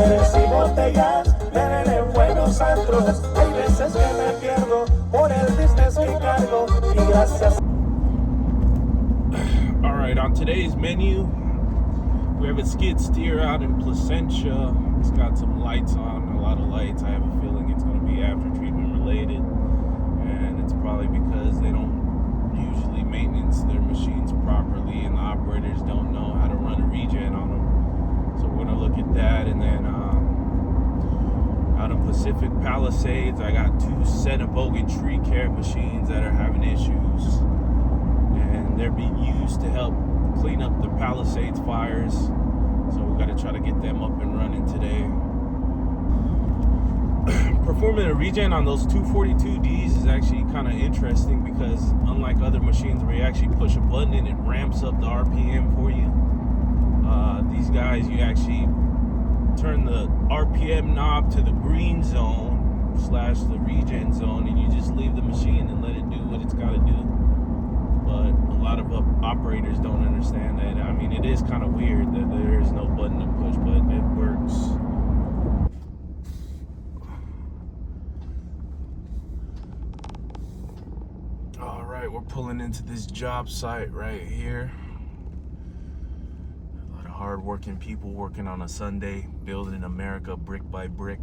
mujeres y botellas, bebé buenos antros. Hay veces que me pierdo por el business que cargo y gracias. All right, on today's menu, we have a skid steer out in Placentia. It's got some lights on, a lot of lights. I have a feeling it's going to be after treatment related, and it's probably because they don't usually maintenance their machines properly, and the operators don't know how to run a regen on them. So we're going to look at that, and then out in Pacific Palisades, I got 2 Cenobogan tree care machines that are having issues, and they're being used to help clean up the Palisades fires. So we got to try to get them up and running today. Performing a regen on those 242Ds is actually kind of interesting because unlike other machines where you actually push a button and it ramps up the RPM for you, these guys, you actually turn the RPM knob to the green zone / the regen zone, and you just leave the machine and let it do what it's got to do. But a lot of operators don't understand that. I mean, it is kind of weird that there is no button to push, but it works. All right, we're pulling into this job site right here. A lot of hard-working people working on a Sunday, building America brick by brick.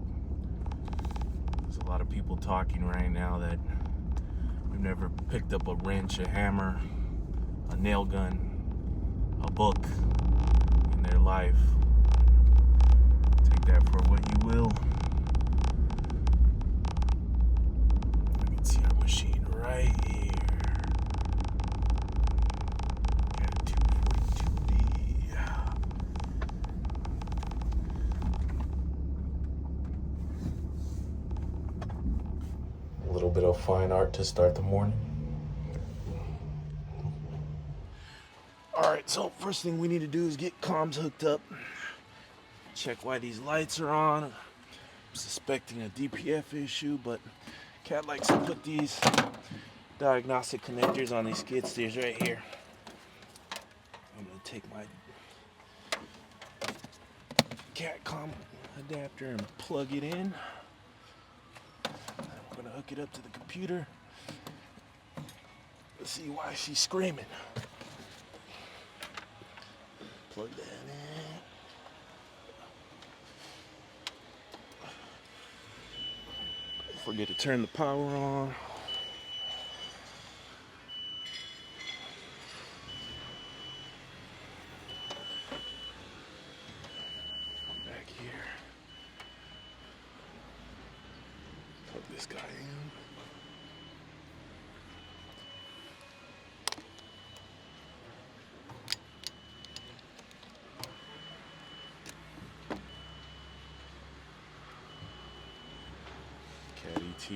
There's a lot of people talking right now that we've never picked up a wrench, a hammer, a nail gun, a book in their life. Take that for what you will. You can see our machine right here. Got a 242D. A little bit of fine art to start the morning. Alright, so first thing we need to do is get comms hooked up. Check why these lights are on. I'm suspecting a DPF issue, but Cat likes to put these diagnostic connectors on these skid steers right here. I'm going to take my Catcom adapter and plug it in. I'm going to hook it up to the computer. Let's see why she's screaming. Plug that in. Forget to turn the power on. Back here. Plug this guy in. Cat ET.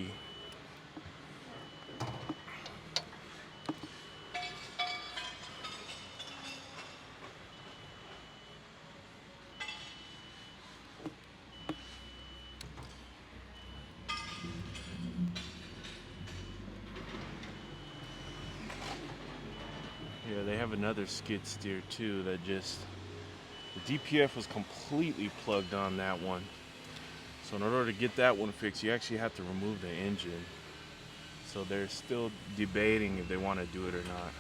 Yeah, they have another skid steer too that just, the DPF was completely plugged on that one. So in order to get that one fixed, you actually have to remove the engine. So they're still debating if they want to do it or not.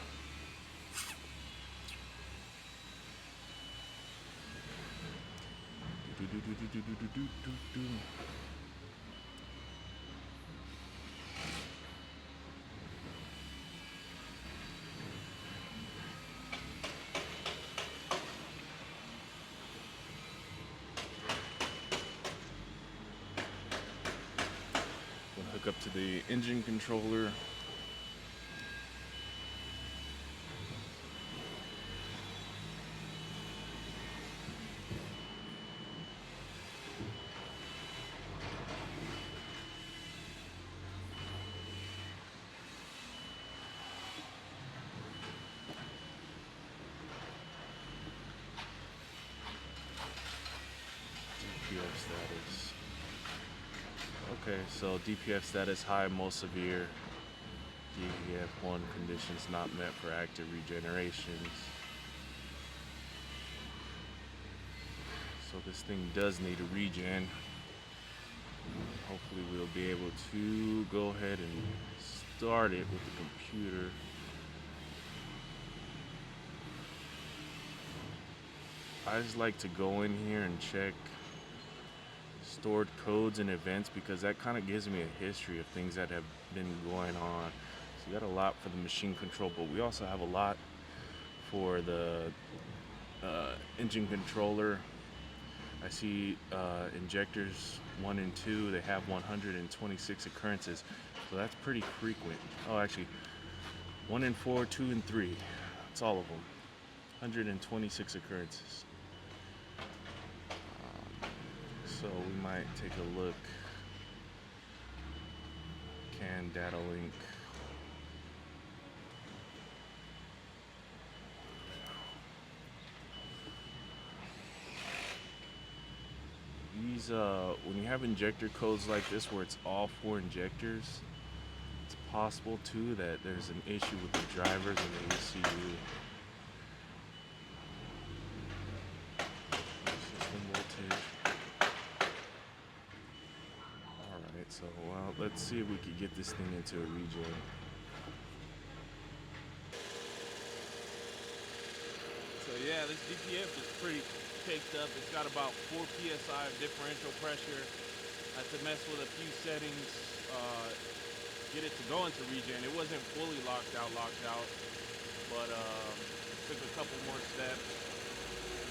We'll hook up to the engine controller. DPF status. Okay, so DPF status high, most severe. DPF1 conditions not met for active regenerations. So this thing does need a regen. Hopefully we'll be able to go ahead and start it with the computer. I just like to go in here and check stored codes and events because that kind of gives me a history of things that have been going on. So we got a lot for the machine control, but we also have a lot for the engine controller. I see injectors 1 and 2, they have 126 occurrences, so that's pretty frequent. Oh, actually 1 and 4, 2 and 3, that's all of them. 126 occurrences. So we might take a look. CAN data link. These when you have injector codes like this where it's all 4 injectors, it's possible too that there's an issue with the drivers and the ECU. System voltage. Alright, so well, let's see if we can get this thing into a regen. So yeah, this DPF is pretty caked up. It's got about 4 psi of differential pressure. I had to mess with a few settings, get it to go into regen. It wasn't fully locked out, but took a couple more steps.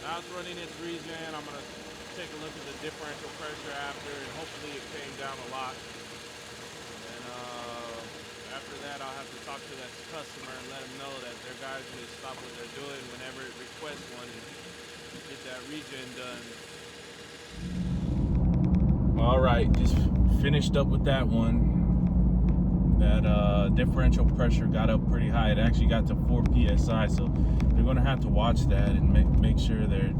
Now it's running its regen. I'm gonna take a look at the differential pressure after, and hopefully it came down a lot. And after that, I'll have to talk to that customer and let them know that their guys need to stop what they're doing whenever it requests one and get that regen done. All right, just finished up with that one. That differential pressure got up pretty high. It actually got to 4 psi, so they're gonna have to watch that and make sure they're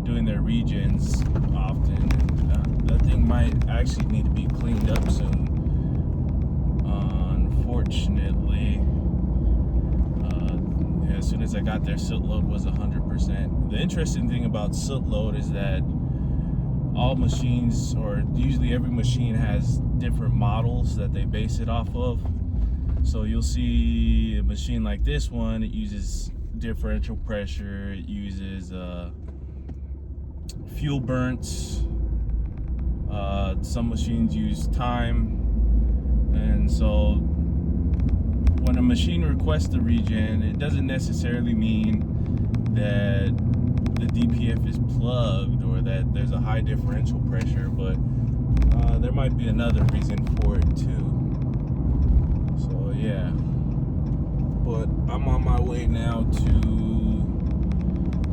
doing their regens often. And, that thing might actually need to be cleaned up soon. Unfortunately, as soon as I got there, soot load was 100%. The interesting thing about soot load is that all machines, or usually every machine, has different models that they base it off of. So you'll see a machine like this one, it uses differential pressure, it uses fuel burns. Some machines use time. And so when a machine requests a regen, it doesn't necessarily mean that the DPF is plugged or that there's a high differential pressure, but there might be another reason for it too. So yeah, but I'm on my way now to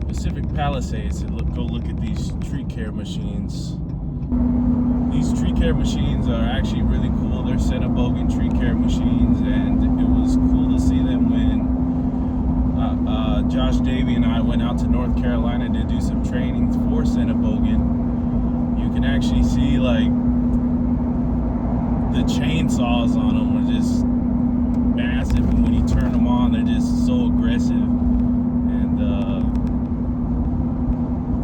Pacific Palisades to go look at these tree care machines. These tree care machines are actually really cool. They're Cenobogan tree care machines, and it was cool to see them when Josh Davey and I went out to North Carolina to do some training for Cenobogan. You can actually see like the chainsaws on them are just massive, and when you turn them on, they're just so aggressive. And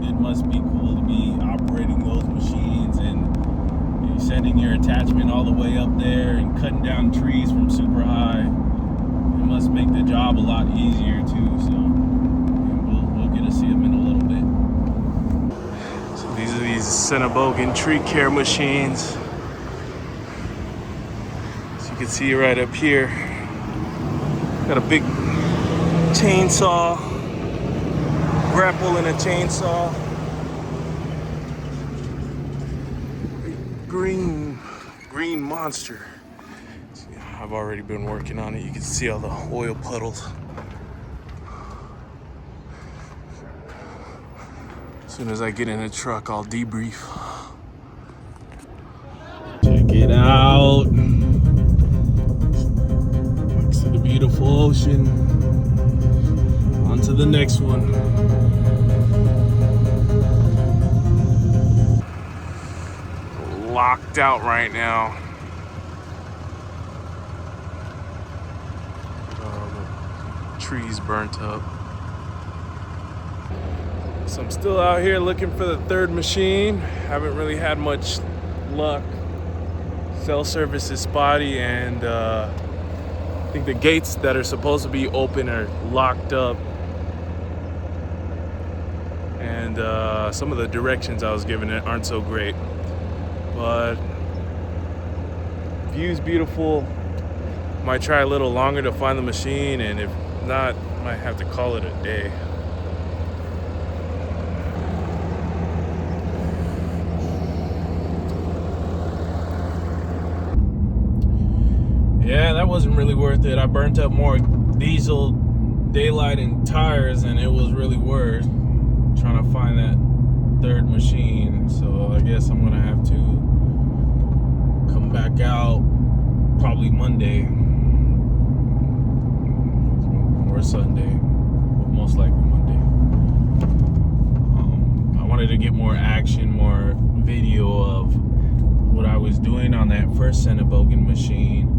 it must be cool to be operating those machines and sending your attachment all the way up there and cutting down trees from super high. It must make the job a lot easier too. So we'll get to see them in a little bit. So these are these Cenobogan tree care machines. As you can see right up here, got a big chainsaw, grapple and a chainsaw. Green monster. See, I've already been working on it. You can see all the oil puddles. As soon as I get in the truck, I'll debrief. Check it out. Next to the beautiful ocean. On to the next one. Locked out right now. The trees burnt up. So I'm still out here looking for the third machine. Haven't really had much luck. Cell service is spotty, and I think the gates that are supposed to be open are locked up. And some of the directions I was given aren't so great. But view's beautiful. Might try a little longer to find the machine, and if not, might have to call it a day. Yeah, that wasn't really worth it. I burnt up more diesel, daylight, and tires than it was really worth trying to find that third machine. So I guess I'm gonna have to come back out probably Monday or Sunday, but most likely Monday. I wanted to get more action, more video of what I was doing on that first Senebogen machine,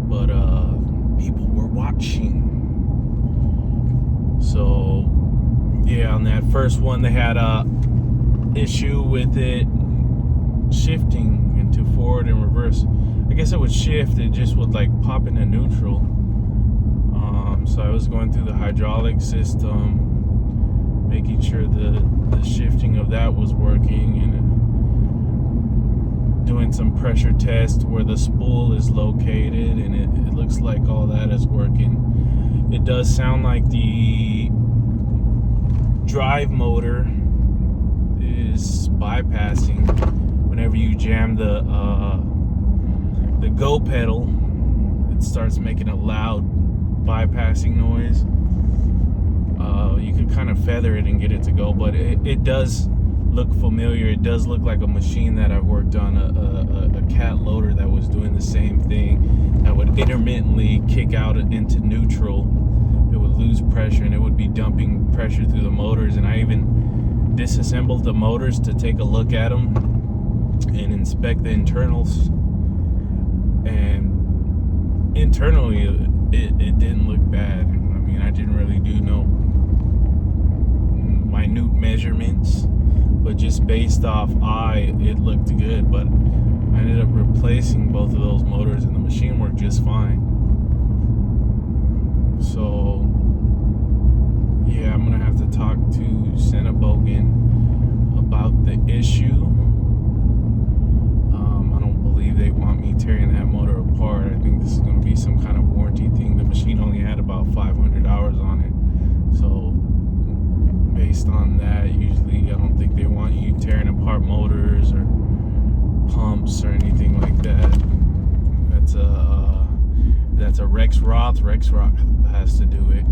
but people were watching. So yeah, on that first one they had a issue with it shifting into forward and reverse. I guess it would shift, it just would like pop into neutral. So I was going through the hydraulic system, making sure the shifting of that was working, and doing some pressure test where the spool is located, and it looks like all that is working. It does sound like the drive motor is bypassing whenever you jam the go pedal. It starts making a loud bypassing noise. You can kind of feather it and get it to go, but it does look familiar. It does look like a machine that I've worked on, a cat loader that was doing the same thing, that would intermittently kick out into neutral. It would lose pressure and it would be dumping pressure through the motors, and I even disassembled the motors to take a look at them and inspect the internals, and internally it didn't look bad. I mean, I didn't really do no minute measurements, but just based off eye, it looked good. But I ended up replacing both of those motors and the machine worked just fine. So yeah, I'm gonna have to talk to Senebogen about the issue. I don't believe they want me tearing that motor apart. I think this is gonna be some kind of warranty thing. The machine only had about 500 hours on it, so based on that, usually I don't think they want you tearing apart motors or pumps or anything like that. That's a Rex Roth. Rex Roth has to do it.